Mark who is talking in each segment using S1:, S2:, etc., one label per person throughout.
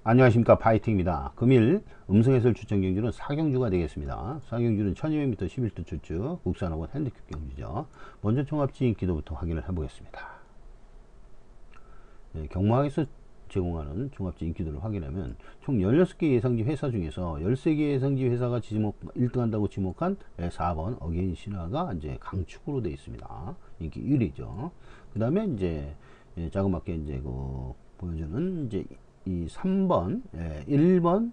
S1: 안녕하십니까, 파이팅입니다. 금일 음성해설 추천 경주는 4경주가 되겠습니다. 4경주는 1200m 11도 출주 국산학원 핸디캡 경주죠. 먼저 종합지인 기도부터 확인을 해보겠습니다. 경마에서 제공하는 종합지인 기도를 확인하면 총 16개 예상지 회사 중에서 13개 예상지 회사가 1등한다고 지목한 4번 어게인 신화가 이제 강축으로 되어 있습니다. 인기 1위죠. 그 다음에 이제 자그맣게 이제 보여주는 이제 이 3번, 1번,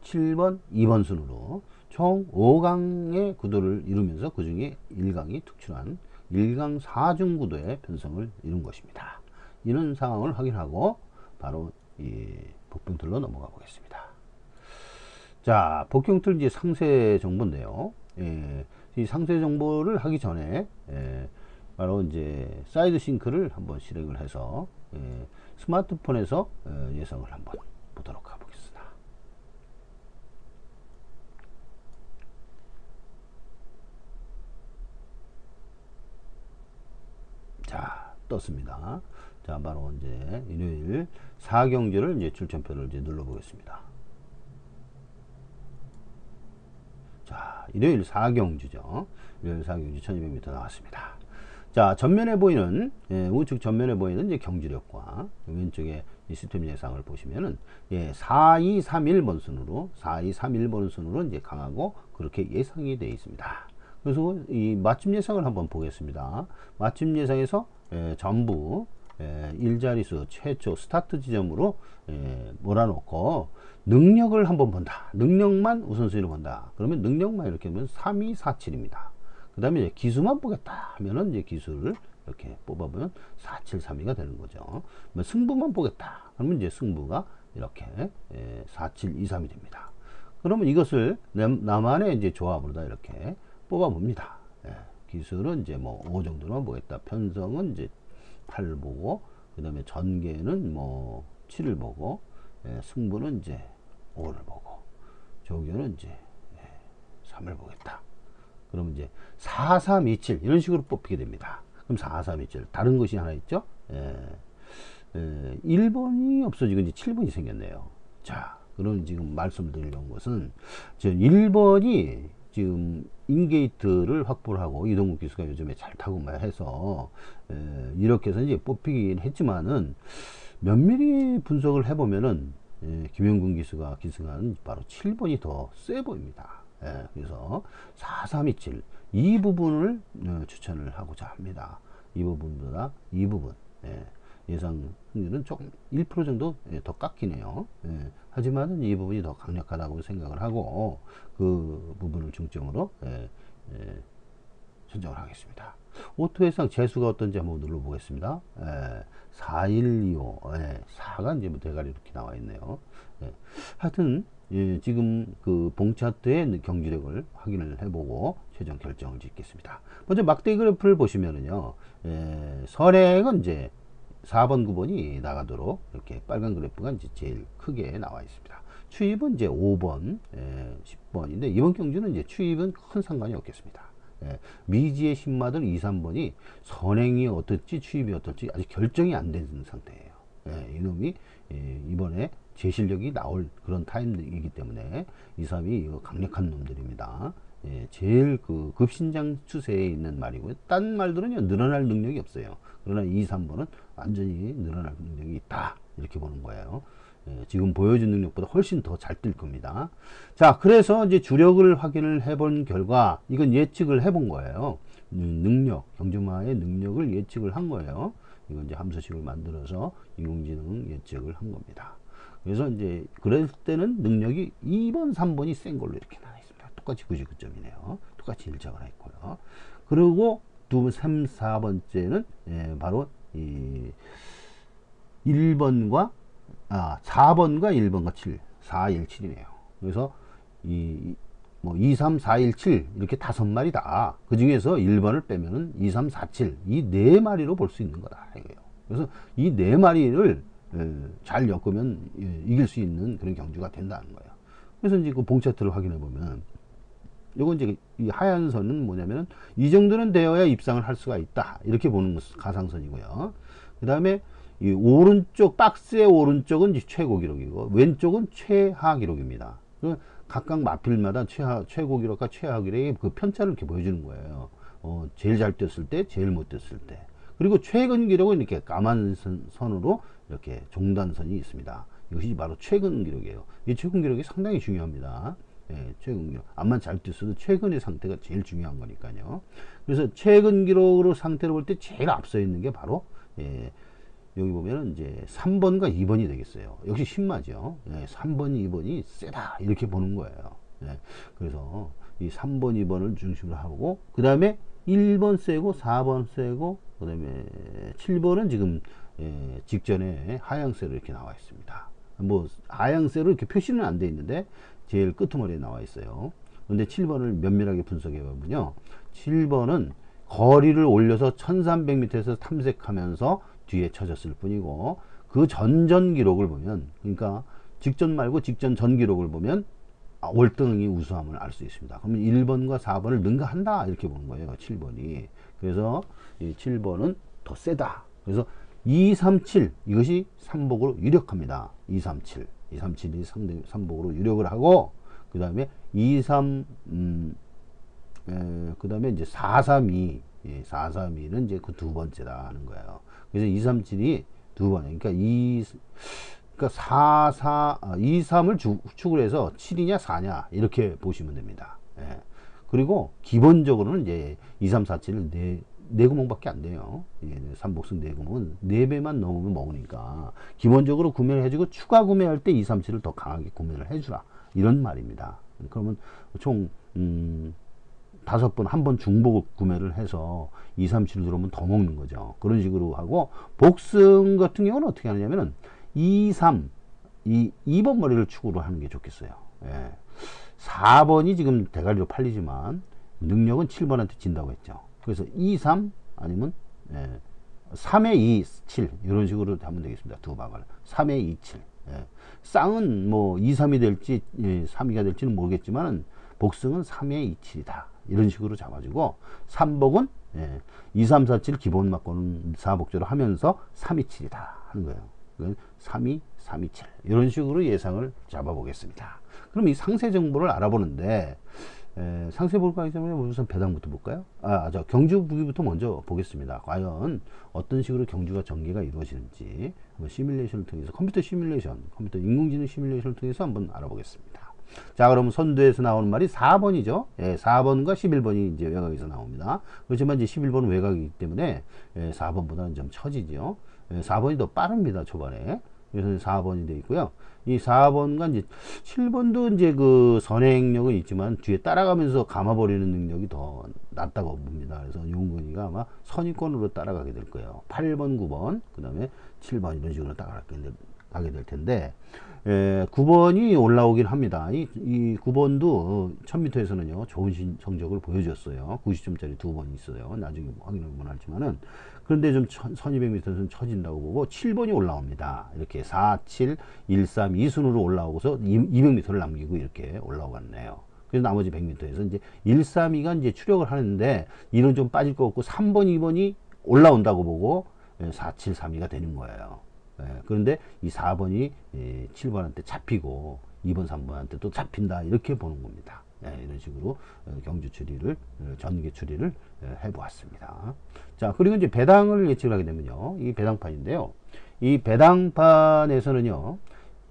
S1: 7번, 2번 순으로 총 5강의 구도를 이루면서 그 중에 1강이 특출한 1강 4중 구도의 편성을 이룬 것입니다. 이런 상황을 확인하고 바로 이 복병틀로 넘어가 보겠습니다. 자, 복병틀 이제 상세 정보인데요. 이 상세 정보를 하기 전에 바로 이제 사이드 싱크를 한번 실행을 해서 스마트폰에서 예상을 한번 보도록 해보겠습니다. 자, 떴습니다. 자, 바로 이제 일요일 4경주를 이제 출전표를 이제 눌러보겠습니다. 자, 일요일 4경주죠. 일요일 4경주 1200m 나왔습니다. 자, 전면에 보이는 우측 전면에 보이는 이제 경주력과 왼쪽에 시스템 예상을 보시면은 4231번 순으로 4231번 순으로 이제 강하고 그렇게 예상이 되어 있습니다. 그래서 이 맞춤 예상을 한번 보겠습니다. 맞춤 예상에서 전부 일자리수 최초 스타트 지점으로 몰아놓고 능력을 한번 본다. 능력만 우선순위로 본다. 그러면 능력만 이렇게 하면 3247입니다. 그 다음에 기수만 보겠다 하면은 이제 기수를 이렇게 뽑아보면 4732가 되는 거죠. 승부만 보겠다 하면 이제 승부가 이렇게 4723이 됩니다. 그러면 이것을 나만의 이제 조합으로다 이렇게 뽑아봅니다. 기술은 이제 뭐 5 정도만 보겠다. 편성은 이제 8을 보고, 그 다음에 전개는 뭐 7을 보고, 승부는 이제 5를 보고, 조교는 이제 3을 보겠다. 그러면 이제 4327 이런 식으로 뽑히게 됩니다. 그럼 4327 다른 것이 하나 있죠. 1번이 없어지고 이제 7번이 생겼네요. 자, 그럼 지금 말씀드리려는 것은 1번이 지금 인게이트를 확보를 하고 이동국 기수가 요즘에 잘 타고 해서 이렇게 해서 이제 뽑히긴 했지만은 면밀히 분석을 해보면은 김영근 기수가 기승한 바로 7번이 더 세 보입니다. 그래서 4327 이 부분을 추천을 하고자 합니다. 이 부분보다 이 부분 예상 확률은 조금 1% 정도 더 깎이네요. 하지만 이 부분이 더 강력하다고 생각을 하고 그 부분을 중점으로 선정을 하겠습니다. 오토 예상 재수가 어떤지 한번 눌러보겠습니다. 4125 4가 이제 대가리 이렇게 나와 있네요. 하여튼 지금 그 봉차트의 경주력을 확인을 해보고 최종 결정을 짓겠습니다. 먼저 막대기 그래프를 보시면은요, 선행은 이제 4번 9번이 나가도록 이렇게 빨간 그래프가 이제 제일 크게 나와 있습니다. 추입은 이제 5번 10번인데 이번 경주는 이제 추입은 큰 상관이 없겠습니다. 미지의 신마들 2, 3번이 선행이 어떨지 추입이 어떨지 아직 결정이 안 된 상태예요. 이놈이 이번에 제 실력이 나올 그런 타임이기 때문에 2, 3이 이거 강력한 놈들입니다. 제일 그 급신장 추세에 있는 말이고요. 딴 말들은요 늘어날 능력이 없어요. 그러나 2, 3번은 완전히 늘어날 능력이 있다 이렇게 보는 거예요. 지금 보여준 능력보다 훨씬 더 잘 뛸 겁니다. 자, 그래서 이제 주력을 확인을 해본 결과 이건 예측을 해본 거예요. 능력, 경주마의 능력을 예측을 한 거예요. 이건 이제 함수식을 만들어서 인공지능 예측을 한 겁니다. 그래서 이제 그럴 때는 능력이 2번, 3번이 센 걸로 이렇게 나와 있습니다. 똑같이 99점이네요. 똑같이 일정을 했고요. 그리고 3, 4번째는 바로 이 1번과 4번과 1번과 7, 4, 1, 7이네요. 그래서 뭐 2, 3, 4, 1, 7 이렇게 5마리다. 그 중에서 1번을 빼면은 2, 3, 4, 7 이 4마리로 볼 수 있는 거다 이거예요. 그래서 이 4마리를 잘 엮으면 이길 수 있는 그런 경주가 된다는 거예요. 그래서 이제 그 봉차트를 확인해 보면 요건 이제 이 하얀 선은 뭐냐면은 이 정도는 되어야 입상을 할 수가 있다 이렇게 보는 가상선이고요. 그 다음에 이 오른쪽 박스의 오른쪽은 이제 최고 기록이고 왼쪽은 최하 기록입니다. 각각 마필마다 최고 기록과 최하 기록의 그 편차를 이렇게 보여주는 거예요. 제일 잘 뛰었을 때, 제일 못 뛰었을 때. 그리고 최근 기록은 이렇게 까만 선으로 이렇게 종단선이 있습니다. 이것이 바로 최근 기록이에요. 이 최근 기록이 상당히 중요합니다. 예, 최근 기록. 암만 잘 뛰었어도 최근의 상태가 제일 중요한 거니까요. 그래서 최근 기록으로 상태로 볼 때 제일 앞서 있는 게 바로 여기 보면은 이제 3번과 2번이 되겠어요. 역시 신마죠. 3번, 2번이 세다 이렇게 보는 거예요. 그래서 이 3번, 2번을 중심으로 하고 그 다음에 1번 세고 4번 세고 그 다음에 7번은 지금 직전에 하향세로 이렇게 나와 있습니다. 뭐 하향세로 이렇게 표시는 안 돼 있는데 제일 끄트머리에 나와 있어요. 근데 7번을 면밀하게 분석해 보면요, 7번은 거리를 올려서 1300m에서 탐색하면서 뒤에 쳐졌을 뿐이고, 그 전전 기록을 보면, 그러니까 직전 말고 직전 전 기록을 보면 월등히 우수함을 알 수 있습니다. 그러면 1번과 4번을 능가한다 이렇게 보는 거예요, 7번이. 그래서 이 7번은 더 세다. 그래서 237 이것이 삼복으로 유력합니다. 237이 삼복으로 유력을 하고, 그 다음에 23, 그 다음에 이제 432, 432는 이제 그 두 번째다 하는 거예요. 그래서 237이 두 번이에요. 그러니까 23을 축을 해서 7이냐 4냐 이렇게 보시면 됩니다. 그리고 기본적으로는 이제 2347은 네 구멍밖에 안 돼요. 삼복승 네 구멍은 4배만 넘으면 먹으니까 기본적으로 구매를 해주고 추가 구매할 때 237을 더 강하게 구매를 해주라 이런 말입니다. 그러면 총 5번, 한 번 중복 구매를 해서 237을 들어오면 더 먹는 거죠. 그런 식으로 하고, 복승 같은 경우는 어떻게 하느냐면은 2번 머리를 축으로 하는 게 좋겠어요. 4번이 지금 대가리로 팔리지만 능력은 7번한테 진다고 했죠. 그래서 2, 3 아니면 3에 2, 7 이런 식으로 하면 되겠습니다. 두 방을 3에 2, 7. 쌍은 뭐 2, 3이 될지 3, 2가 될지는 모르겠지만 복승은 3에 2, 7이다. 이런 식으로 잡아주고, 삼복은 2, 3, 4, 7 기본 맞고는 4복제로 하면서 3, 2, 7이다 하는 거예요. 3, 2, 3, 2, 7 이런 식으로 예상을 잡아보겠습니다. 그럼 이 상세 정보를 알아보는데, 상세 볼까 하기 전에 우선 배당부터 볼까요? 경주 부기부터 먼저 보겠습니다. 과연 어떤 식으로 경주가 전개가 이루어지는지 한번 시뮬레이션을 통해서, 컴퓨터 인공지능 시뮬레이션을 통해서 한번 알아보겠습니다. 자, 그러면 선두에서 나오는 말이 4번이죠. 4번과 11번이 이제 외곽에서 나옵니다. 그렇지만 이제 11번은 외곽이기 때문에 4번보다는 좀 처지죠. 4번이 더 빠릅니다, 초반에. 그래서 4번이 되어 있고요. 이 4번과 이제 7번도 이제 그 선행력은 있지만 뒤에 따라가면서 감아버리는 능력이 더 낫다고 봅니다. 그래서 용근이가 아마 선위권으로 따라가게 될 거예요. 8번, 9번, 그 다음에 7번 이런 식으로 따라가게 될 텐데, 9번이 올라오긴 합니다. 이 9번도 1000m에서는요, 좋은 성적을 보여줬어요. 90점짜리 두 번 있어요. 나중에 확인하면 알지만은. 그런데 좀 1200m에서는 처진다고 보고 7번이 올라옵니다. 이렇게 4, 7, 1, 3, 2순으로 올라오고서 200m를 남기고 이렇게 올라오겠네요. 그래서 나머지 100m에서 이제 1, 3, 2가 이제 추력을 하는데, 이런 좀 빠질 것 같고 3번, 2번이 올라온다고 보고 4, 7, 3, 2가 되는 거예요. 그런데 이 4번이 7번한테 잡히고 2번, 3번한테 또 잡힌다 이렇게 보는 겁니다. 이런 식으로 경주 추리를, 전개 추리를 해보았습니다. 자, 그리고 이제 배당을 예측을 하게 되면요, 이 배당판인데요, 이 배당판에서는요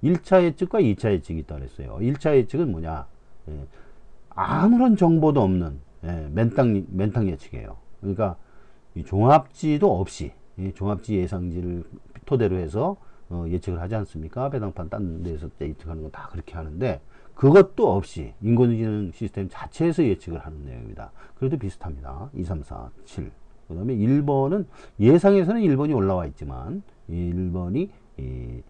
S1: 1차 예측과 2차 예측이 있다고 했어요. 1차 예측은 뭐냐, 아무런 정보도 없는 맨땅 예측이에요. 그러니까 이 종합지도 없이 종합지 예상지를 토대로 해서 예측을 하지 않습니까? 배당판 딴 데서 예측하는 건 다 그렇게 하는데, 그것도 없이 인공지능 시스템 자체에서 예측을 하는 내용입니다. 그래도 비슷합니다. 2, 3, 4, 7. 그 다음에 1번은 예상에서는 1번이 올라와 있지만 1번이 이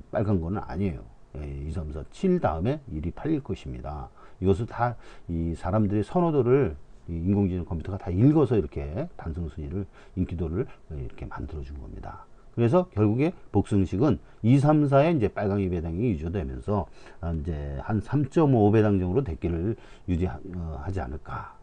S1: 빨간 거는 아니에요. 2, 3, 4, 7 다음에 1이 팔릴 것입니다. 이것을 다 이 사람들의 선호도를 인공지능 컴퓨터가 다 읽어서 이렇게 단순 순위를, 인기도를 이렇게 만들어 준 겁니다. 그래서 결국에 복승식은 2, 3, 4에 이제 빨강이 배당이 유지되면서 이제 한 3.5배당 정도로 대기를 유지하지 않을까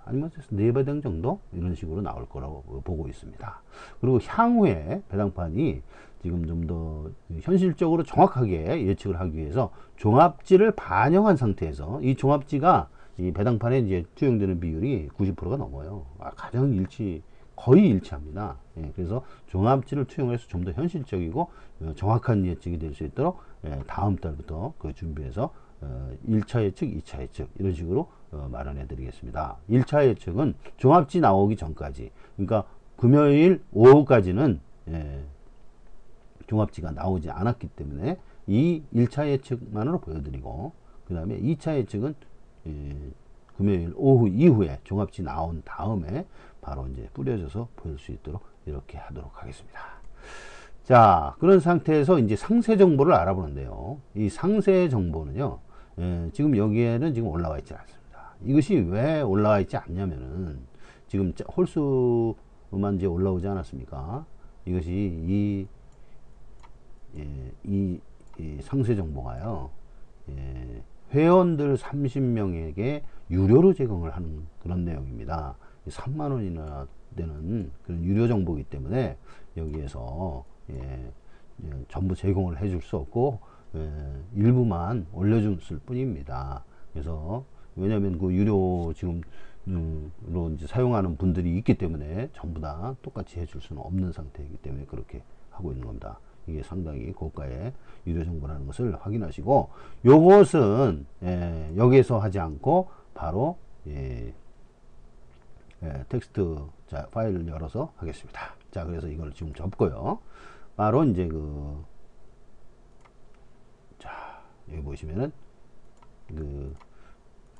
S1: 아니면 4배당 정도 이런 식으로 나올 거라고 보고 있습니다. 그리고 향후에 배당판이 지금 좀 더 현실적으로 정확하게 예측을 하기 위해서 종합지를 반영한 상태에서 이 종합지가 이 배당판에 이제 투영되는 비율이 90%가 넘어요. 가장 거의 일치합니다. 그래서 종합지를 투영해서 좀 더 현실적이고 정확한 예측이 될 수 있도록 다음 달부터 그 준비해서 1차 예측, 2차 예측 이런 식으로 마련해 드리겠습니다. 1차 예측은 종합지 나오기 전까지, 그러니까 금요일 오후까지는 종합지가 나오지 않았기 때문에 이 1차 예측만으로 보여드리고, 그 다음에 2차 예측은 금요일 오후 이후에 종합지 나온 다음에 바로 이제 뿌려져서 보일 수 있도록 이렇게 하도록 하겠습니다. 자, 그런 상태에서 이제 상세 정보를 알아보는데요. 이 상세 정보는요, 지금 여기에는 지금 올라와 있지 않습니다. 이것이 왜 올라와 있지 않냐면은 지금 홀수만 이제 올라오지 않았습니까? 이것이 이 상세 정보가요, 회원들 30명에게 유료로 제공을 하는 그런 내용입니다. 3만원이나 되는 그런 유료 정보이기 때문에 여기에서 전부 제공을 해줄 수 없고 일부만 올려줬을 뿐입니다. 그래서 왜냐하면 그 유료 지금로 이제 사용하는 분들이 있기 때문에 전부 다 똑같이 해줄 수는 없는 상태이기 때문에 그렇게 하고 있는 겁니다. 이게 상당히 고가의 유료 정보라는 것을 확인하시고, 요것은 여기에서 하지 않고 바로 텍스트 파일을 열어서 하겠습니다. 자, 그래서 이걸 지금 접고요. 바로 이제 자, 여기 보시면은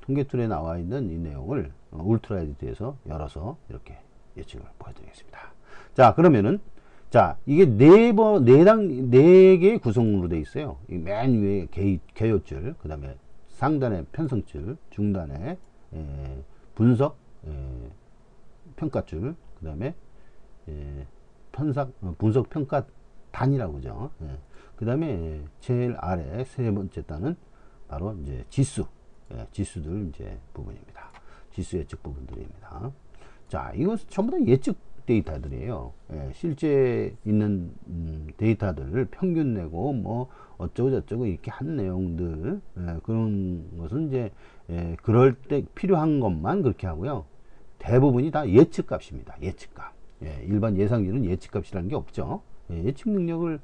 S1: 통계 툴에 나와 있는 이 내용을 울트라 에디트에서 열어서 이렇게 예측을 보여드리겠습니다. 자, 그러면은 자, 이게 4개의 구성으로 되어 있어요. 맨 위에 개요줄, 그 다음에 상단에 편성줄, 중단에 분석, 평가줄, 그 다음에 분석 평가 단이라고 그죠. 그 다음에 제일 아래 세 번째 단은 바로 이제 지수들 이제 부분입니다. 지수 예측 부분들입니다. 자, 이것은 전부 다 예측 데이터들이에요. 실제 있는 데이터들을 평균 내고 뭐 어쩌고 저쩌고 이렇게 한 내용들, 그런 것은 이제 그럴 때 필요한 것만 그렇게 하고요. 대부분이 다 예측값입니다. 예측값. 일반 예상률은 예측값이라는 게 없죠. 예측 능력을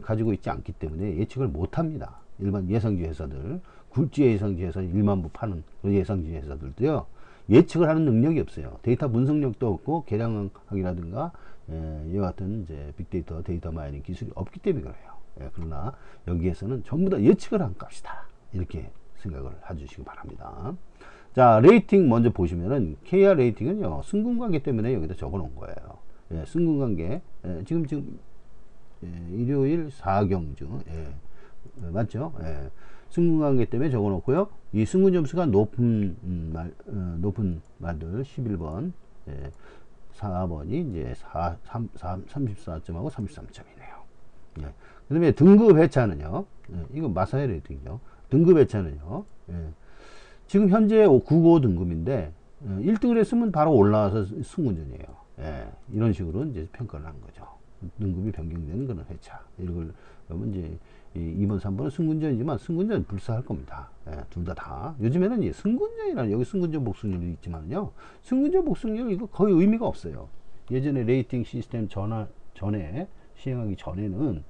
S1: 가지고 있지 않기 때문에 예측을 못합니다. 일반 예상주 회사들, 굴지 예상주 회사 1만 부 파는 그런 예상주 회사들도요, 예측을 하는 능력이 없어요. 데이터 분석력도 없고 계량하기라든가 이와 같은 이제 빅데이터, 데이터 마이닝 기술이 없기 때문에 그래요. 그러나 여기에서는 전부 다 예측을 한 값이다. 이렇게 생각을 해주시기 바랍니다. 자, 레이팅 먼저 보시면은 KR 레이팅은요, 승군관계 때문에 여기다 적어 놓은 거예요. 승군관계, 지금 일요일 4경주, 맞죠? 승군관계 때문에 적어 놓고요. 이 승군 점수가 높은 말들 11번, 4번이 이제 34점하고 33점이네요. 그 다음에 등급 회차는요, 이거 마사회 레이팅이죠. 등급 회차는요, 지금 현재 9고 등급인데 1등을 했으면 바로 올라와서 승군전이에요. 이런 식으로 이제 평가를 하는 거죠. 등급이 변경되는 그런 회차. 이걸 그러면 이제 2번, 3번은 승군전이지만 승군전 불사할 겁니다. 둘 다. 요즘에는 이제 승군전이라는, 여기 승군전 복승률이 있지만요, 승군전 복승률 이거 거의 의미가 없어요. 예전에 레이팅 시스템 전에 시행하기 전에는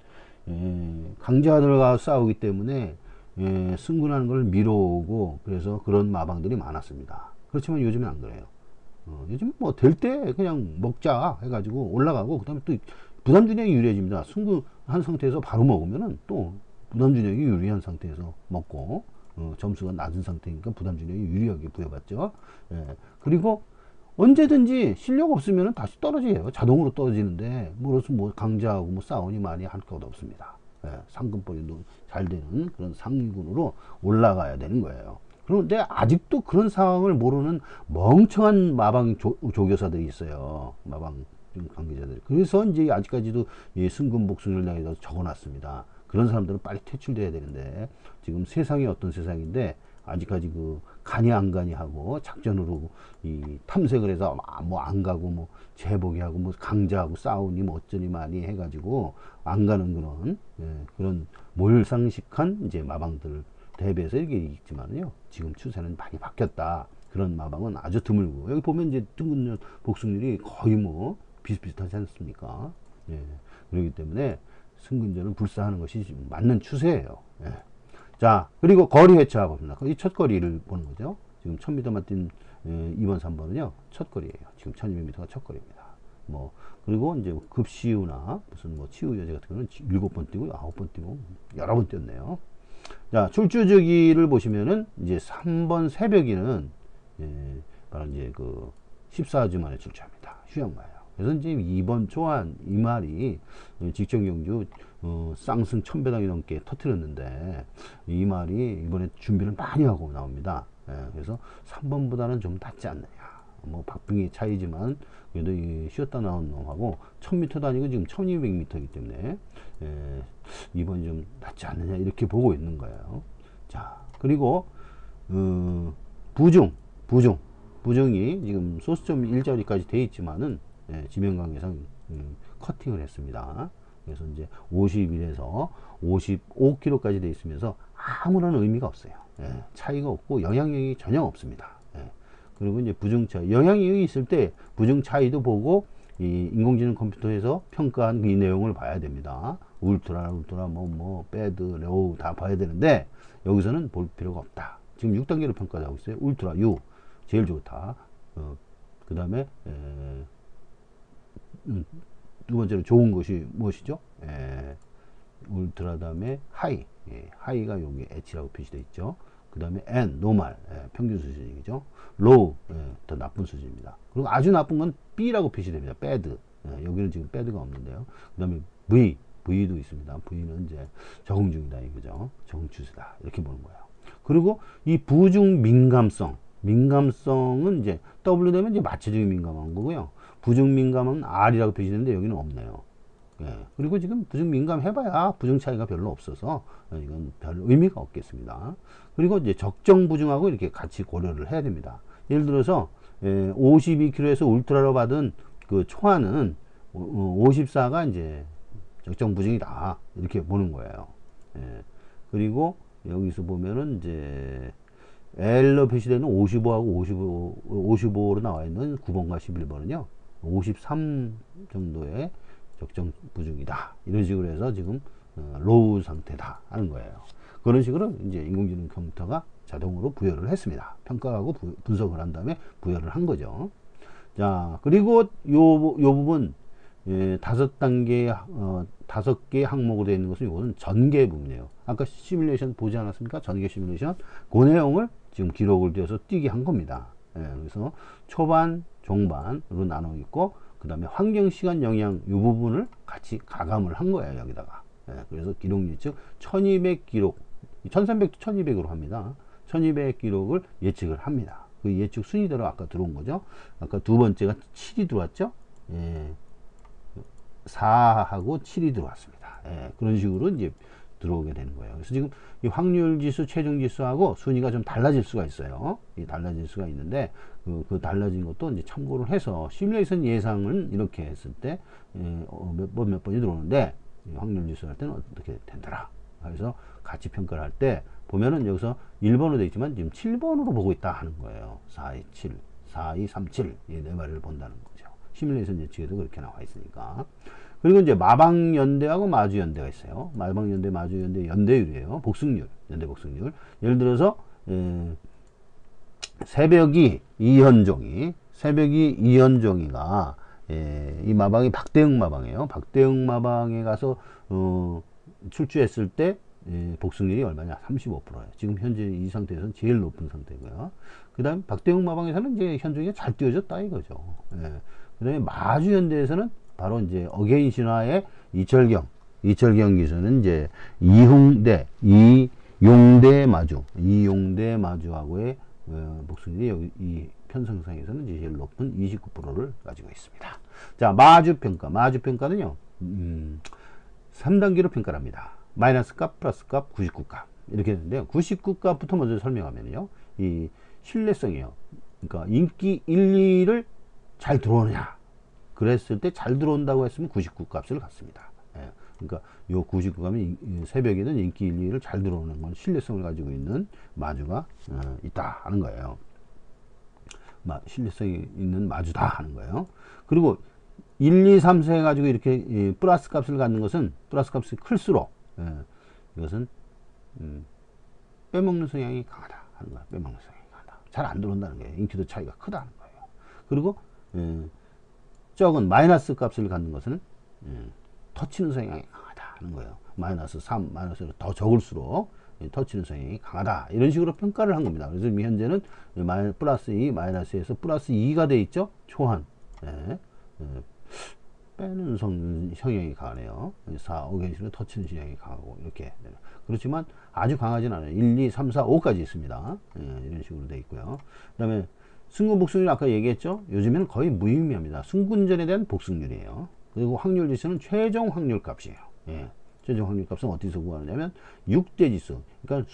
S1: 강자들과 싸우기 때문에 승군하는 걸 미뤄오고, 그래서 그런 마방들이 많았습니다. 그렇지만 요즘은 안 그래요. 요즘 뭐 될 때 그냥 먹자 해가지고 올라가고, 그 다음에 또 부담준액이 유리해집니다. 승군한 상태에서 바로 먹으면은 또 부담준액이 유리한 상태에서 먹고, 점수가 낮은 상태니까 부담준액이 유리하게 부여받죠. 그리고 언제든지 실력 없으면 다시 떨어져요. 자동으로 떨어지는데, 뭐 강자하고 뭐 싸우니 많이 할 것 없습니다. 상금벌이 잘 되는 그런 상위군으로 올라가야 되는 거예요. 그런데 아직도 그런 상황을 모르는 멍청한 마방 조교사들이 있어요. 마방 관계자들. 그래서 이제 아직까지도 승군 복수를 내서 적어놨습니다. 그런 사람들은 빨리 퇴출돼야 되는데, 지금 세상이 어떤 세상인데 아직까지 그 가니 안 가니 하고 작전으로 이 탐색을 해서 뭐 안 가고 뭐 제복이 하고 뭐 강자하고 싸우니 뭐 어쩌니 많이 해가지고 안 가는 그런 그런 몰상식한 이제 마방들을 대비해서 이렇게 있지만요, 지금 추세는 많이 바뀌었다. 그런 마방은 아주 드물고, 여기 보면 이제 둥근 복숭률이 거의 뭐 비슷비슷하지 않습니까? 예. 그렇기 때문에 승근전을 불사하는 것이 지금 맞는 추세예요. 예. 자, 그리고 거리 회차 봅니다. 이 첫 거리를 보는 거죠. 지금 1000m만 뛴 2번, 3번은요, 첫 거리예요. 지금 1200m가 첫 거리입니다. 뭐, 그리고 이제 급시우나 무슨 뭐 치우 여제 같은 거는 7번 뛰고 9번 뛰고 여러 번 뛰었네요. 자, 출주저기를 보시면은 이제 3번 새벽이는 바로 이제 그 14주 만에 출주합니다. 휴양마예요. 그래서 이제 2번 초안 이 말이 직전 경주 쌍승 1000배당이 넘게 터뜨렸는데, 이 말이 이번에 준비를 많이 하고 나옵니다. 그래서 3번보다는 좀 낫지 않느냐. 뭐 박빙의 차이지만 그래도 쉬었다 나온 놈하고 1000m도 아니고 지금 1200m이기 때문에 이번이 좀 낫지 않느냐 이렇게 보고 있는 거예요. 자, 그리고 부중이 지금 소수점 일자리까지 돼 있지만은 지명관계상 커팅을 했습니다. 그래서 이제 51에서 55km까지 돼 있으면서 아무런 의미가 없어요. 차이가 없고 영향력이 전혀 없습니다. 그리고 이제 부중차, 영향력이 있을 때 부중 차이도 보고 이 인공지능 컴퓨터에서 평가한 이 내용을 봐야 됩니다. 울트라 뭐 배드 레오 다 봐야 되는데, 여기서는 볼 필요가 없다. 지금 6단계로 평가하고 있어요. 울트라 U 제일 좋다. 그 다음에 두 번째로 좋은 것이 무엇이죠? 울트라 다음에 하이, 하이가 여기 H라고 표시되어 있죠. 그 다음에 N, 노말, 평균 수준이죠. 로우, 더 나쁜 수준입니다. 그리고 아주 나쁜 건 B라고 표시됩니다. 배드, 여기는 지금 배드가 없는데요. 그 다음에 V, V도 있습니다. V는 이제 적응 중이다 이거죠. 적응 추세다 이렇게 보는 거예요. 그리고 이 부중 민감성은 이제 W 되면 이제 마취적인 민감한 거고요. 부중 민감은 R이라고 표시되는데 여기는 없네요. 그리고 지금 부중 민감 해봐야 부중 차이가 별로 없어서 이건 별 의미가 없겠습니다. 그리고 이제 적정 부중하고 이렇게 같이 고려를 해야 됩니다. 예를 들어서 52km에서 울트라로 받은 그 초안은 54가 이제 적정 부중이다 이렇게 보는 거예요. 그리고 여기서 보면은 이제 L로 표시되는 55하고 55로 나와 있는 9번과 11번은요 53 정도의 적정 부중이다 이런 식으로 해서 지금 로우 상태다 하는 거예요. 그런 식으로 이제 인공지능 컴퓨터가 자동으로 부여를 했습니다. 평가하고 분석을 한 다음에 부여를 한 거죠. 자, 그리고 요 부분 5단계 5개 항목으로 되어 있는 것은 이거는 전개 부분이에요. 아까 시뮬레이션 보지 않았습니까? 전개 시뮬레이션 그 내용을 지금 기록을 띄어서 뛰게 한 겁니다. 그래서 초반, 종반으로 나눠 있고, 그 다음에 환경, 시간, 영향 이 부분을 같이 가감을 한 거예요. 여기다가. 그래서 기록 예측 1200 기록 1300도 1200으로 합니다. 1200 기록을 예측을 합니다. 그 예측 순위대로 아까 들어온 거죠. 아까 두 번째가 7이 들어왔죠. 4하고 7이 들어왔습니다. 그런 식으로 이제 들어오게 되는 거예요. 그래서 지금 이 확률 지수, 체중 지수하고 순위가 좀 달라질 수가 있어요. 달라질 수가 있는데 그 달라진 것도 이제 참고를 해서 시뮬레이션 예상은 이렇게 했을 때 몇 번이 들어오는데 확률 지수 할 때는 어떻게 된다라. 그래서 같이 평가를 할 때 보면은 여기서 1번으로 되어 있지만 지금 7번으로 보고 있다 하는 거예요. 4, 2, 7, 4, 2, 3, 7 이 네 마리를 본다는 거죠. 시뮬레이션 예측에도 그렇게 나와 있으니까. 그리고 이제 마방연대하고 마주연대가 있어요. 마방연대, 마주연대 연대율이에요. 복승률, 연대 복승률. 예를 들어서 새벽이 이현종이가 이 마방이 박대응 마방이에요. 박대응 마방에 가서 출주했을 때 복승률이 얼마냐? 35%예요. 지금 현재 이 상태에서는 제일 높은 상태고요. 그 다음 박대응 마방에서는 이제 현종이가 잘 뛰어졌다 이거죠. 그 다음에 마주연대에서는 바로 이제 어게인 신화의 이철경 기수는 이제 이용대 마주하고의 복승률이 여기 이 편성상에서는 제일 높은 29%를 가지고 있습니다. 자, 마주평가는요 3단계로 평가를 합니다. 마이너스 값, 플러스 값, 99값. 이렇게 되는데요. 99값부터 먼저 설명하면요. 이 신뢰성이에요. 그러니까 인기 1, 2를 잘 들어오느냐. 그랬을 때 잘 들어온다고 했으면 99값을 갖습니다. 예. 그러니까 요 99값이 새벽에는 인기 1, 2를 잘 들어오는 건 신뢰성을 가지고 있는 마주가 있다 하는 거예요. 신뢰성이 있는 마주다 하는 거예요. 그리고 1, 2, 3, 4 해가지고 이렇게 플러스 값을 갖는 것은 플러스 값이 클수록 이것은 빼먹는 성향이 강하다 하는 거예요. 빼먹는 성향이 강하다. 잘 안 들어온다는 거예요. 인기도 차이가 크다는 거예요. 그리고 적은 마이너스 값을 갖는 것은 터치는 성향이 강하다 하는 거예요. 마이너스 3, 마이너스 더 적을수록 터치는 성향이 강하다. 이런 식으로 평가를 한 겁니다. 그래서 현재는 플러스 2, 마이너스에서 플러스 2가 돼 있죠. 초한. 빼는 성향이 강하네요. 4, 5개씩은 터치는 성향이 강하고 이렇게. 그렇지만 아주 강하진 않아요. 1, 2, 3, 4, 5까지 있습니다. 이런 식으로 돼 있고요. 그 다음에 승군 복승률 아까 얘기했죠. 요즘에는 거의 무의미합니다. 승군전에 대한 복승률이에요. 그리고 확률 지수는 최종 확률 값이에요. 최종 확률 값은 어디서 구하느냐면 6대 지수. 그러니까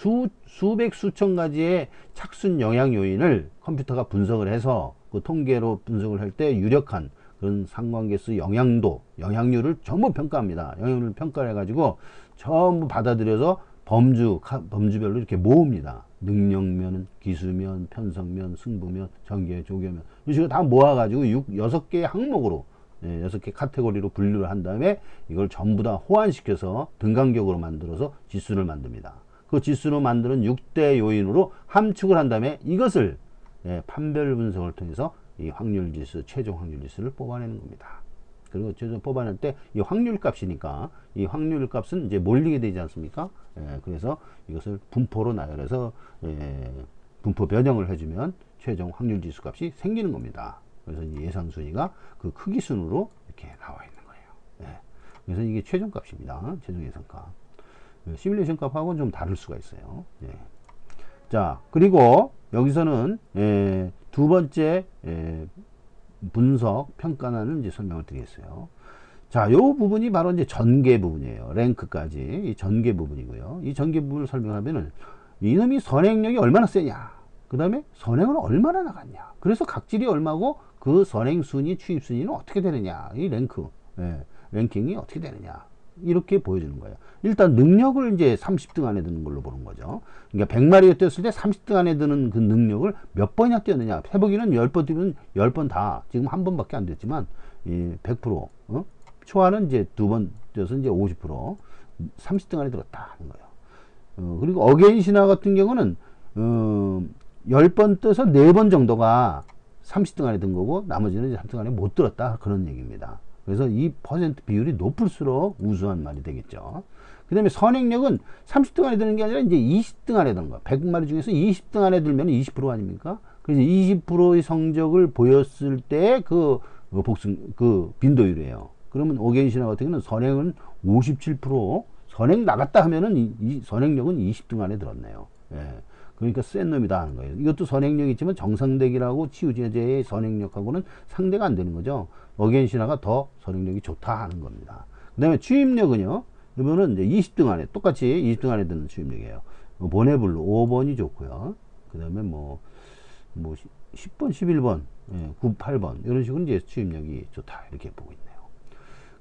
S1: 수백 수천 가지의 착순 영향 요인을 컴퓨터가 분석을 해서 그 통계로 분석을 할 때 유력한 그런 상관계수 영향도, 영향률을 전부 평가합니다. 영향률을 평가를 해가지고 전부 받아들여서 범주별로 이렇게 모읍니다. 능력면, 기수면, 편성면, 승부면, 전개, 조개면 이런 식으로 다 모아가지고 6개의 항목으로 6개 카테고리로 분류를 한 다음에 이걸 전부 다 호환시켜서 등간격으로 만들어서 지수를 만듭니다. 그 지수로 만드는 6대 요인으로 함축을 한 다음에 이것을 판별 분석을 통해서 이 확률 지수, 최종 확률 지수를 뽑아내는 겁니다. 그리고 최종 뽑아낼 때 이 확률 값이니까 이 확률 값은 이제 몰리게 되지 않습니까? 그래서 이것을 분포로 나열해서 분포 변형을 해주면 최종 확률 지수 값이 생기는 겁니다. 그래서 예상 순위가 그 크기 순으로 이렇게 나와 있는 거예요. 그래서 이게 최종 값입니다. 최종 예상 값. 시뮬레이션 값하고는 좀 다를 수가 있어요. 자, 그리고 여기서는 두 번째 분석 평가란을 이제 설명을 드리겠어요. 자, 요 부분이 바로 이제 전개 부분이에요. 랭크까지 이 전개 부분이고요. 이 전개 부분을 설명하면은 이놈이 선행력이 얼마나 세냐, 그 다음에 선행은 얼마나 나갔냐, 그래서 각질이 얼마고 그 선행 순위, 취입 순위는 어떻게 되느냐, 이 랭킹이 어떻게 되느냐, 이렇게 보여주는 거예요. 일단 능력을 이제 30등 안에 드는 걸로 보는 거죠. 그러니까 100마리가 뛰었을 때 30등 안에 드는 그 능력을 몇 번이나 뛰었느냐. 해보기는 10번 뛰면 10번 다, 지금 한 번밖에 안 됐지만 100%, 초하는 이제 2번 뛰어서 이제 50%, 30등 안에 들었다 하는 거예요. 그리고 어게인 신화 같은 경우는 10번 떠서 4번 정도가 30등 안에 든 거고 나머지는 이제 30등 안에 못 들었다, 그런 얘기입니다. 그래서 이 퍼센트 비율이 높을수록 우수한 말이 되겠죠. 그 다음에 선행력은 30등 안에 드는 게 아니라 이제 20등 안에 드는 거야. 100마리 중에서 20등 안에 들면 20% 아닙니까? 그래서 20%의 성적을 보였을 때 그 빈도율이에요. 그러면 오게인 신화 같은 경우는 선행은 57%, 선행 나갔다 하면은 이 선행력은 20등 안에 들었네요. 그러니까 센 놈이다 하는 거예요. 이것도 선행력이 있지만 정상대기라고 치유제제의 선행력하고는 상대가 안 되는 거죠. 어게인 신화가 더 선행력이 좋다 하는 겁니다. 그 다음에 취입력은요, 이거는 이제 20등 안에, 똑같이 20등 안에 드는 취입력이에요. 보네블루 5번이 좋고요. 그 다음에 뭐 10번, 11번, 9, 8번, 이런 식으로 이제 취입력이 좋다, 이렇게 보고 있네요.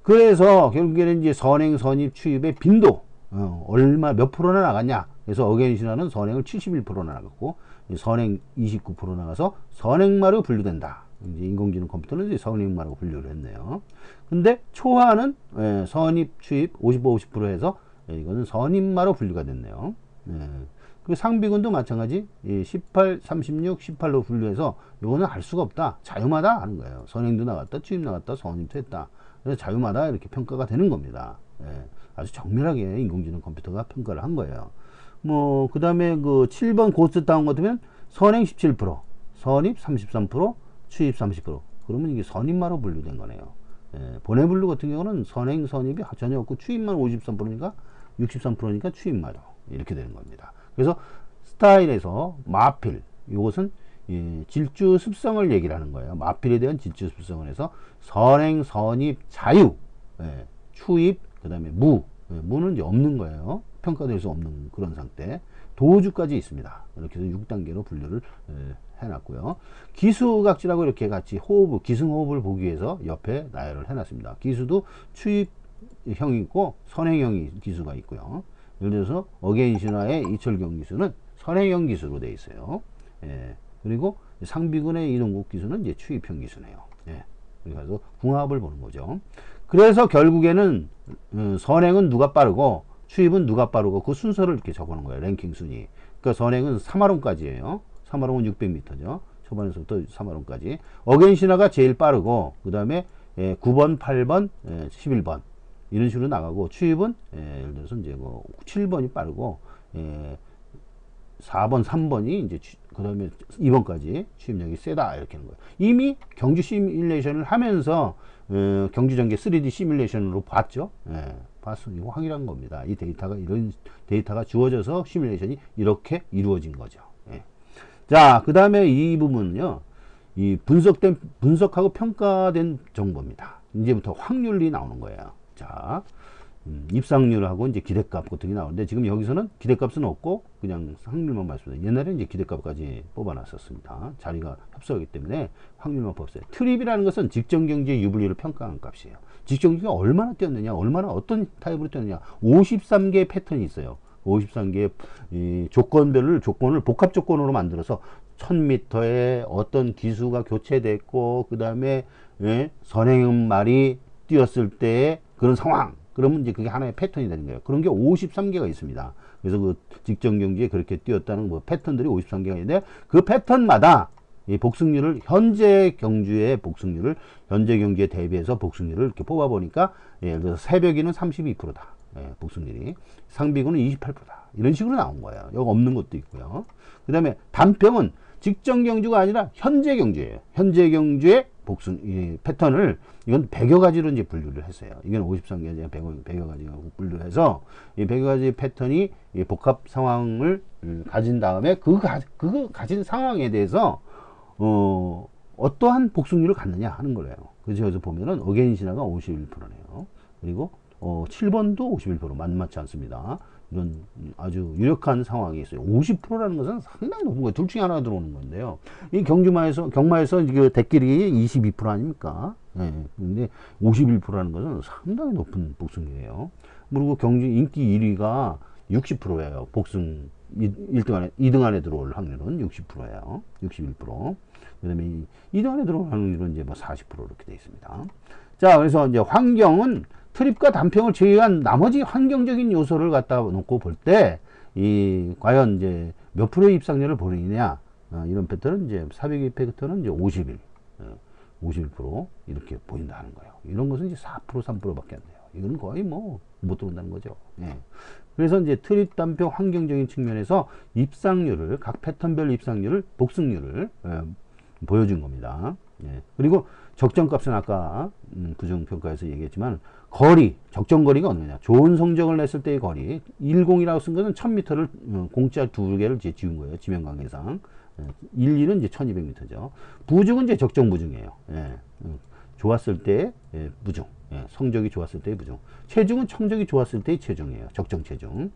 S1: 그래서 결국에는 이제 선행, 선입, 취입의 빈도, 몇 프로나 나갔냐. 그래서 어게인 신화는 선행을 71%나 나갔고, 선행 29% 나가서 선행마로 분류된다. 이제 인공지능 컴퓨터는 이제 선행마로 분류를 했네요. 근데 초하는 선입, 취입 55, 50% 해서 이거는 선입마로 분류가 됐네요. 그 상비군도 마찬가지 18, 36, 18로 분류해서 이거는 알 수가 없다, 자유마다 하는 거예요. 선행도 나갔다, 취입 나갔다, 선입도 했다. 그래서 자유마다 이렇게 평가가 되는 겁니다. 아주 정밀하게 인공지능 컴퓨터가 평가를 한 거예요. 그 다음에 그 7번 고스트타운 같으면 선행 17%, 선입 33%, 취입 30%. 그러면 이게 선입마로 분류된 거네요. 보네블루 같은 경우는 선행, 선입이 전혀 없고 취입만 53%니까 63%니까 취입마로 이렇게 되는 겁니다. 그래서 스타일에서 마필, 이것은 질주 습성을 얘기를 하는 거예요. 마필에 대한 질주 습성을 해서 선행, 선입, 자유, 추입, 그 다음에 무는 이제 없는 거예요. 평가될 수 없는 그런 상태. 도주까지 있습니다. 이렇게 해서 6단계로 분류를 해놨고요. 기수각지라고 이렇게 같이 호흡, 기승호흡을 보기 위해서 옆에 나열을 해놨습니다. 기수도 추입형이 있고 선행형 기수가 있고요. 예를 들어서 어게인 신화의 이철경 기수는 선행형 기수로 되어 있어요. 예. 그리고 상비군의 이동국 기수는 이제 추입형 기수네요. 예. 그래서 궁합을 보는 거죠. 그래서 결국에는 선행은 누가 빠르고 추입은 누가 빠르고 그 순서를 이렇게 적어놓은 거예요. 랭킹 순위. 그러니까 선행은 3화론까지예요. 3화론은 600m죠. 초반에서부터 3화론까지. 어게인 신화가 제일 빠르고 그 다음에 9번, 8번, 11번 이런 식으로 나가고 추입은 예를 들어서 이제 뭐 7번이 빠르고 4번, 3번이 이제 그 다음에 2번까지 추입력이 세다 이렇게 하는 거예요. 이미 경주 시뮬레이션을 하면서 경주 전개 3D 시뮬레이션으로 봤죠. 예, 봤어. 이거 확인한 겁니다. 이 데이터가 이런 데이터가 주어져서 시뮬레이션이 이렇게 이루어진 거죠. 예. 자, 그 다음에 이 부분은요, 이 분석하고 평가된 정보입니다. 이제부터 확률이 나오는 거예요. 자, 입상률하고 이제 기대값 같은 게 나오는데 지금 여기서는 기대값은 없고 그냥 확률만 말씀드려요. 옛날에 이제 기대값까지 뽑아놨었습니다. 자리가 협소하기 때문에 확률만 뽑았어요. 트립이라는 것은 직전 경지의 유불리를 평가하는 값이에요. 직전 경지가 얼마나 뛰었느냐, 얼마나 어떤 타입으로 뛰었느냐. 53개의 패턴이 있어요. 53개의 조건을 복합 조건으로 만들어서 1000m에 어떤 기수가 교체됐고 그 다음에 선행말이 뛰었을 때의 그런 상황. 그러면 이제 그게 하나의 패턴이 되는 거예요. 그런 게 53개가 있습니다. 그래서 그 직전 경기에 그렇게 뛰었다는 뭐 패턴들이 53개가 있는데 그 패턴마다 이 복승률을 현재 경기에 대비해서 복승률을 이렇게 뽑아 보니까 예를 들어서 새벽이는 32%다. 예, 복승률이. 상비군은 28%다. 이런 식으로 나온 거예요. 여기 없는 것도 있고요. 그 다음에 단평은 직전 경주가 아니라 현재 경주예요. 현재 경주의 이 패턴을 이건 100여 가지로 이제 분류를 했어요. 이건 53개, 100여 가지로 분류를 해서 이 100여 가지 패턴이 이 복합 상황을 가진 다음에 그 가진 상황에 대해서 어떠한 복승률을 갖느냐 하는 거예요. 그래서 여기서 보면은 어게인 신화가 51%네요. 그리고 7번도 51% 만만치 않습니다. 이런 아주 유력한 상황이 있어요. 50%라는 것은 상당히 높은 거예요. 둘 중에 하나가 들어오는 건데요. 이 경마에서 이게 대끼리 22% 아닙니까? 예. 근데 51%라는 것은 상당히 높은 복승률이에요. 그리고 경주 인기 1위가 60%예요. 복승 2등 안에 들어올 확률은 60%예요. 61%. 그 다음에 2등 안에 들어올 확률은 이제 뭐 40% 이렇게 되어 있습니다. 자, 그래서 이제 환경은 트립과 단평을 제외한 나머지 환경적인 요소를 갖다 놓고 볼 때, 과연 이제 몇 프로의 입상률을 보이느냐, 이런 패턴은 이제 400의 패턴은 이제 51% 이렇게 보인다는 거예요. 이런 것은 이제 4%, 3%밖에 안 돼요. 이건 거의 뭐 못 들어온다는 거죠. 예. 그래서 이제 트립 단평 환경적인 측면에서 입상률을, 각 패턴별 입상률을, 복승률을 보여준 겁니다. 예. 그리고 적정값은 아까 부정평가에서 얘기했지만 적정거리가 어느 냐 좋은 성적을 냈을 때의 거리 10이라고 쓴 것은 1000m를 공짜 2개를 이제 지운 거예요. 지명관계상 12는 이제 1200m죠. 부중은 이제 적정 부중이에요. 예. 좋았을 때 부중, 성적이 좋았을 때의 부중. 체중은 성적이 좋았을 때의 체중이에요. 적정 체중.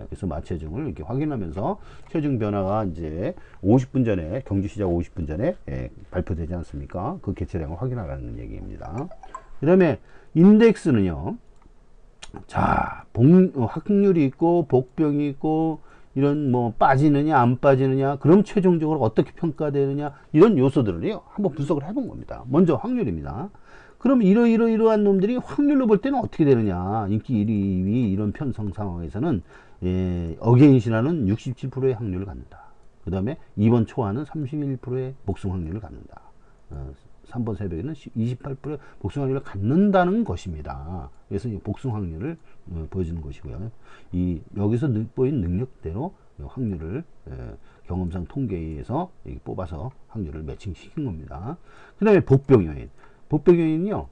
S1: 그래서 마체중을 이렇게 확인하면서 체중 변화가 이제 50분 전에, 경주 시작 50분 전에 발표되지 않습니까? 그 개체량을 확인하라는 얘기입니다. 그 다음에 인덱스는요, 자, 확률이 있고, 복병이 있고, 이런 뭐 빠지느냐, 안 빠지느냐, 그럼 최종적으로 어떻게 평가되느냐, 이런 요소들을요, 한번 분석을 해본 겁니다. 먼저 확률입니다. 그럼 이러한 놈들이 확률로 볼 때는 어떻게 되느냐. 인기 1위, 2위 이런 편성 상황에서는 어게인 신화는 67%의 확률을 갖는다. 그 다음에 2번 초하는 31%의 복승 확률을 갖는다. 3번 새벽에는 28%의 복승 확률을 갖는다는 것입니다. 그래서 이 복승 확률을 보여주는 것이고요. 여기서 보인 능력대로 확률을 경험상 통계에 의해서 뽑아서 확률을 매칭시킨 겁니다. 그 다음에 복병 요인. 복병 요인은요,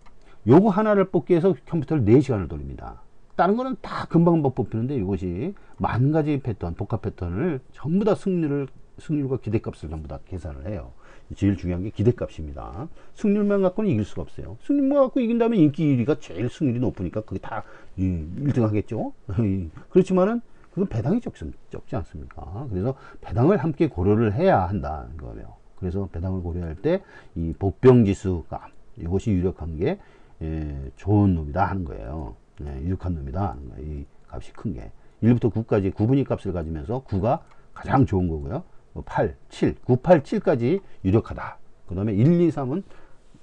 S1: 요거 하나를 뽑기 위해서 컴퓨터를 4시간을 돌립니다. 다른 거는 다 금방금방 뽑히는데 이것이 만 가지 패턴, 복합 패턴을 전부 다 승률과 기대값을 전부 다 계산을 해요. 제일 중요한 게 기대값입니다. 승률만 갖고는 이길 수가 없어요. 승률만 갖고 이긴다면 인기 1위가 제일 승률이 높으니까 그게 다 1등 하겠죠. 그렇지만은 그건 배당이 적지 않습니까? 그래서 배당을 함께 고려를 해야 한다는 거예요. 그래서 배당을 고려할 때 이 복병지수가 이것이 유력한 게 좋은 놈이다 하는 거예요. 유력한 놈이다 하는 거예요. 이 값이 큰 게 1부터 9까지 구분위 값을 가지면서 9가 가장 좋은 거고요. 8, 7, 9, 8, 7까지 유력하다. 그 다음에 1, 2, 3은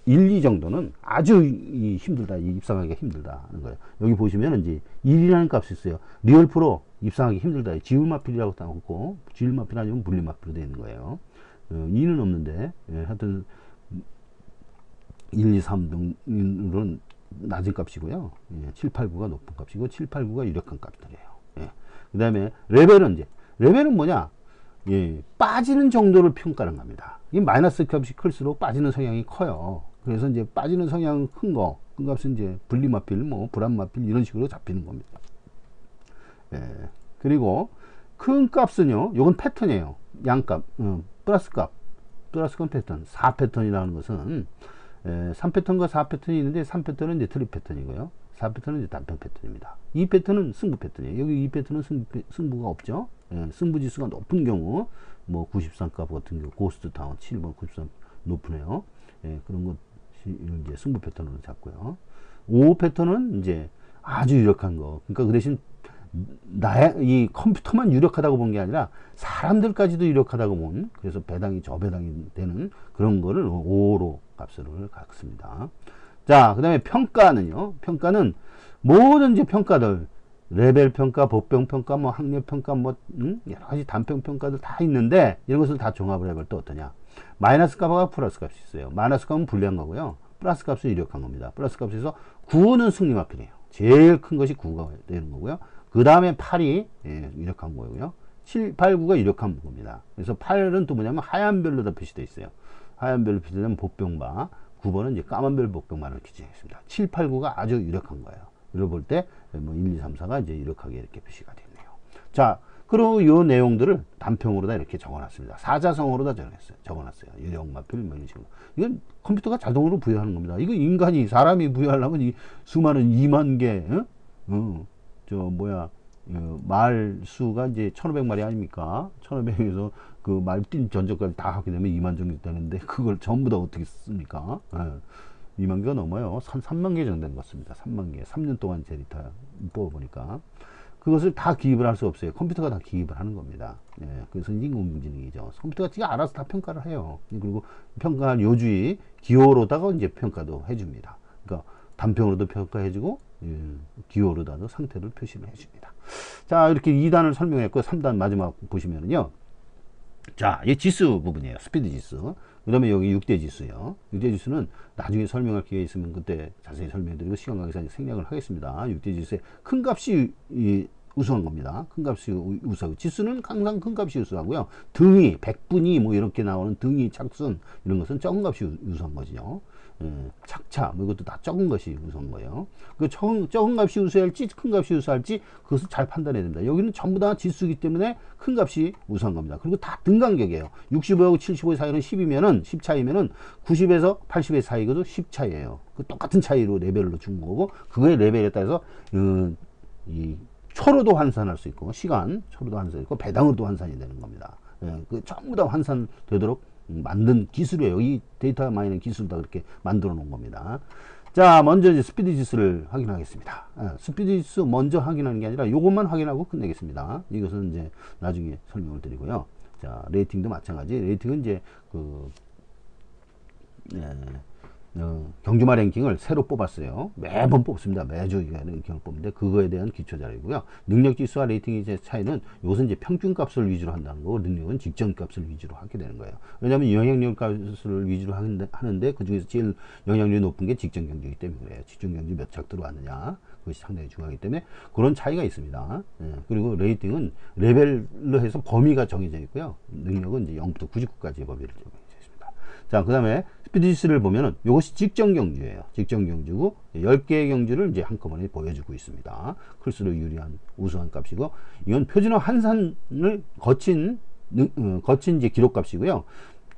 S1: 1, 2 정도는 아주 힘들다. 입상하기가 힘들다 하는 거예요. 여기 보시면 이제 1이라는 값이 있어요. 리얼 프로 입상하기 힘들다. 지울마필이라고 따놓고 지울마필 아니면 분리마필로 되어 있는 거예요. 2는 없는데 하여튼 1, 2, 3 등은 낮은 값이고요. 7, 8, 9가 높은 값이고 7, 8, 9가 유력한 값들이에요. 그 다음에 레벨은 뭐냐? 빠지는 정도를 평가를 합니다. 이 마이너스 값이 클수록 빠지는 성향이 커요. 그래서 이제 빠지는 성향 큰 값은 이제 분리마필, 뭐 불합마필 이런 식으로 잡히는 겁니다. 그리고 큰 값은요, 요건 패턴이에요. 양값, 플러스 값 패턴, 4패턴이라는 것은 3패턴과 4패턴이 있는데 3패턴은 이제 트리 패턴이고요. 4패턴은 이제 단평 패턴입니다. 2패턴은 승부 패턴이에요. 여기 2패턴은 승부가 없죠. 승부지수가 높은 경우, 뭐 93값 같은 경우, 고스트 타운 7번 93 높으네요. 그런 것이 이제 승부 패턴으로 잡고요. 5 패턴은 이제 아주 유력한 거. 그러니까 그 대신 이 컴퓨터만 유력하다고 본 게 아니라 사람들까지도 유력하다고 본, 그래서 저배당이 되는 그런 거를 5로 값을 갖습니다. 자, 그 다음에 평가는요. 평가는 모든 이제 평가들, 레벨 평가, 복병 평가, 뭐 학력 평가, 뭐 여러 가지 단평 평가들 다 있는데 이런 것을 다 종합을 해볼 때 어떠냐? 마이너스 값과 플러스 값이 있어요. 마이너스 값은 불리한 거고요. 플러스 값은 유력한 겁니다. 플러스 값에서 9는 승리마필이에요. 제일 큰 것이 9가 되는 거고요. 그 다음에 8이 유력한 거고요. 7, 8, 9가 유력한 겁니다. 그래서 8은 또 뭐냐면 하얀 별로 다 표시되어 있어요. 하얀 별로 표시되면 복병바, 9번은 이제 까만 별 복병바를 이렇게 지정했습니다. 7, 8, 9가 아주 유력한 거예요. 이걸 볼 때 뭐 1, 2, 3, 4가 이제 유력하게 이렇게 표시가 되네요. 자, 그리고 이 내용들을 단평으로 다 이렇게 적어놨습니다. 사자성어로 다 적어놨어요. 유력마필 뭐 이런 식으로. 이건 컴퓨터가 자동으로 부여하는 겁니다. 이거 사람이 부여하려면 이 수많은 2만 개, 말 수가 이제 1500마리 아닙니까? 1500에서 그 말 뛴 전적까지 다 하게 되면 2만 정도 되는데 그걸 전부 다 어떻게 씁니까? 2만 개가 넘어요. 3만 개 정도 된 것 같습니다. 3만 개. 3년 동안 제 데이터 뽑아보니까. 그것을 다 기입을 할 수 없어요. 컴퓨터가 다 기입을 하는 겁니다. 그래서 인공지능이죠. 컴퓨터가 지가 알아서 다 평가를 해요. 그리고 평가한 요주의 기호로다가 이제 평가도 해줍니다. 그러니까 단평으로도 평가해주고, 기호로다도 상태를 표시를 해줍니다. 자, 이렇게 2단을 설명했고, 3단 마지막 보시면은요. 자, 이 지수 부분이에요. 스피드 지수. 그 다음에 여기 6대 지수요. 6대 지수는 나중에 설명할 기회 있으면 그때 자세히 설명해드리고 시간 관계상 생략을 하겠습니다. 6대 지수의 큰 값이 우수한 겁니다. 큰 값이 우수하고, 지수는 항상 큰 값이 우수하고요. 등위, 백분위 뭐 이렇게 나오는 등위, 착순 이런 것은 적은 값이 우수한 거죠. 착차 뭐 이것도 다 적은 것이 우수한 거예요. 그 적은 값이 우수할지 큰 값이 우수할지 그것을 잘 판단해야 됩니다. 여기는 전부 다 지수이기 때문에 큰 값이 우수한 겁니다. 그리고 다 등간격이에요. 65하고 75 사이는 10이면은 10 차이면은 90에서 80의 사이도 10 차이예요. 그 똑같은 차이로 레벨로 준 거고, 그거의 레벨에 따라서 이 초로도 환산할 수 있고, 시간 초로도 환산이 있고, 배당으로도 환산이 되는 겁니다. 그 전부 다 환산되도록 만든 기술이에요. 이 데이터 마이닝 기술 다 그렇게 만들어 놓은 겁니다. 자, 먼저 이제 스피드 지수를 확인하겠습니다. 스피드 지수 먼저 확인하는 게 아니라 이것만 확인하고 끝내겠습니다. 이것은 이제 나중에 설명을 드리고요. 자, 레이팅도 마찬가지. 레이팅은 이제 경주마 랭킹을 새로 뽑았어요. 매번 뽑습니다. 매주 랭킹을 뽑는데 그거에 대한 기초 자료이고요. 능력 지수와 레이팅의 차이는 이것은 이제 평균 값을 위주로 한다는 거고, 능력은 직전 값을 위주로 하게 되는 거예요. 왜냐하면 영향력 값을 위주로 하는데 그 중에서 제일 영향력이 높은 게 직전 경주이기 때문에 그래요. 직전 경주 몇 착 들어왔느냐, 그것이 상당히 중요하기 때문에 그런 차이가 있습니다. 그리고 레이팅은 레벨로 해서 범위가 정해져 있고요. 능력은 이제 0부터 99까지의 범위를 정해져 있습니다. 자, 그 다음에 스피드 지수를 보면은 이것이 직전 경주예요. 직전 경주고 10개의 경주를 이제 한꺼번에 보여주고 있습니다. 클수록 유리한 우수한 값이고, 이건 표준화 환산을 거친 이제 기록 값이고요.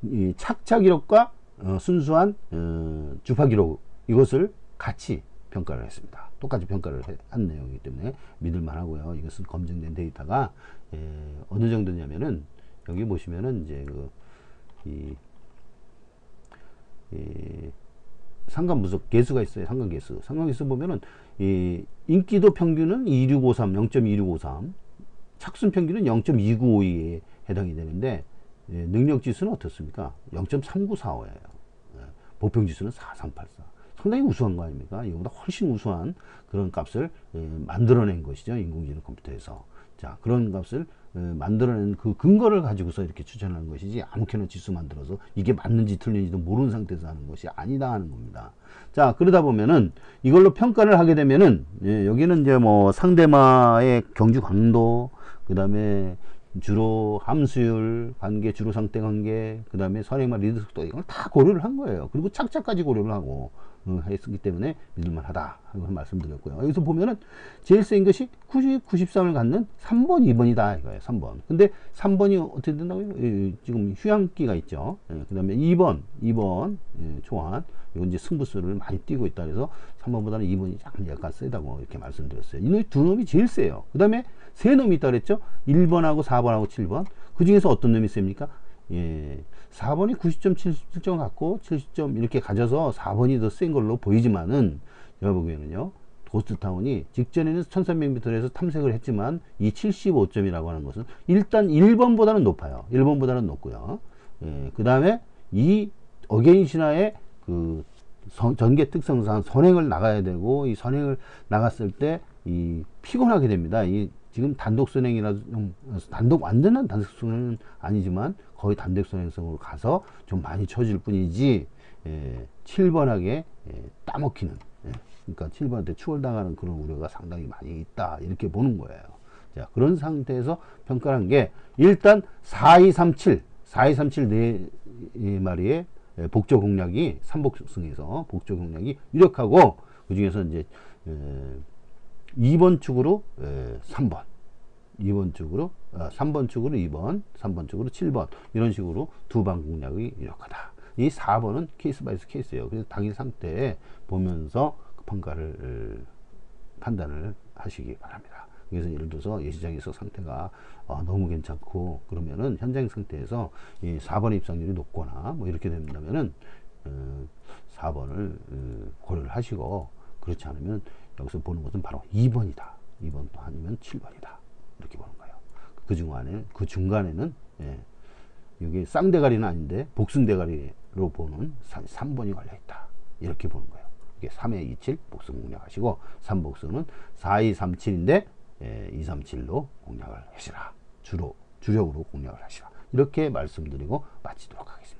S1: 이 착차 기록과 순수한 주파 기록, 이것을 같이 평가를 했습니다. 똑같이 평가를 한 내용이기 때문에 믿을만 하고요. 이것은 검증된 데이터가 어느 정도냐면은 여기 보시면은 이제 상관분석 개수가 있어요. 상관계수 보면은 인기도 평균은 2653, 0.2653, 착순 평균은 0.2952에 해당이 되는데 능력지수는 어떻습니까? 0.3945예요. 보평지수는 4384. 상당히 우수한 거 아닙니까? 이거보다 훨씬 우수한 그런 값을 만들어낸 것이죠. 인공지능 컴퓨터에서. 자, 그런 값을 만들어낸 그 근거를 가지고서 이렇게 추천하는 것이지 아무렇게나 지수 만들어서 이게 맞는지 틀린지도 모르는 상태에서 하는 것이 아니다 하는 겁니다. 자, 그러다 보면은 이걸로 평가를 하게 되면은 여기는 이제 뭐 상대마의 경주 강도, 그 다음에 주로 함수율 관계, 주로 상태 관계, 그 다음에 선행마 리드 속도, 이걸 다 고려를 한 거예요. 그리고 착자까지 고려를 하고 했기 때문에 믿을만하다 하고 말씀드렸고요. 여기서 보면은 제일 센 것이 90, 93을 갖는 3번, 2번이다 이거예요. 3번. 근데 3번이 어떻게 된다고요? 지금 휴양기가 있죠. 그 다음에 2번 초안. 이건 이제 승부수를 많이 띄고 있다. 그래서 3번보다는 2번이 약간 세다고 이렇게 말씀드렸어요. 이 두 놈이 제일 세요. 그 다음에 세 놈이 있다 그랬죠? 1번하고 4번하고 7번. 그 중에서 어떤 놈이 셉니까? 4번이 90.77점 갖고 70점 이렇게 가져서 4번이 더 센 걸로 보이지만은 제가 보기에는요, 고스트타운이 직전에는 1300m에서 탐색을 했지만 이 75점이라고 하는 것은 일단 1번보다는 높아요. 1번보다는 높고요. 그 다음에 이 어게인 신화의 그 전개 특성상 선행을 나가야 되고, 이 선행을 나갔을 때 이 피곤하게 됩니다. 이 지금 단독 선행이라 좀 완전한 단독 선행은 아니지만 거의 단독 선행성으로 가서 좀 많이 쳐질 뿐이지 7번하게 따먹히는, 그러니까 7번한테 추월당하는 그런 우려가 상당히 많이 있다 이렇게 보는 거예요. 자, 그런 상태에서 평가를 한 게 일단 4237 네 마리의 복조 공략이 삼복승에서 복조 공략이 유력하고, 그 중에서 이제 2번 축으로 3번, 2번 축으로 3번 축으로 2번, 3번 축으로 7번, 이런 식으로 두 방 공략이 유력하다. 이 4번은 케이스 바이 케이스예요. 그래서 당일 상태에 보면서 판단을 하시기 바랍니다. 그래서 예를 들어서 예시장에서 상태가 너무 괜찮고 그러면은 현장 상태에서 이 4번 입상률이 높거나 뭐 이렇게 된다면은 4번을 고려를 하시고, 그렇지 않으면 여기서 보는 것은 바로 2번이다. 2번 또 아니면 7번이다. 이렇게 보는 거예요. 그 중간에는 이게 쌍대가리는 아닌데 복승대가리로 보는 3번이 걸려있다. 이렇게 보는 거예요. 이게 3에 27 복승 공략하시고, 3복승은 4237인데 237로 공략을 하시라. 주력으로 공략을 하시라. 이렇게 말씀드리고 마치도록 하겠습니다.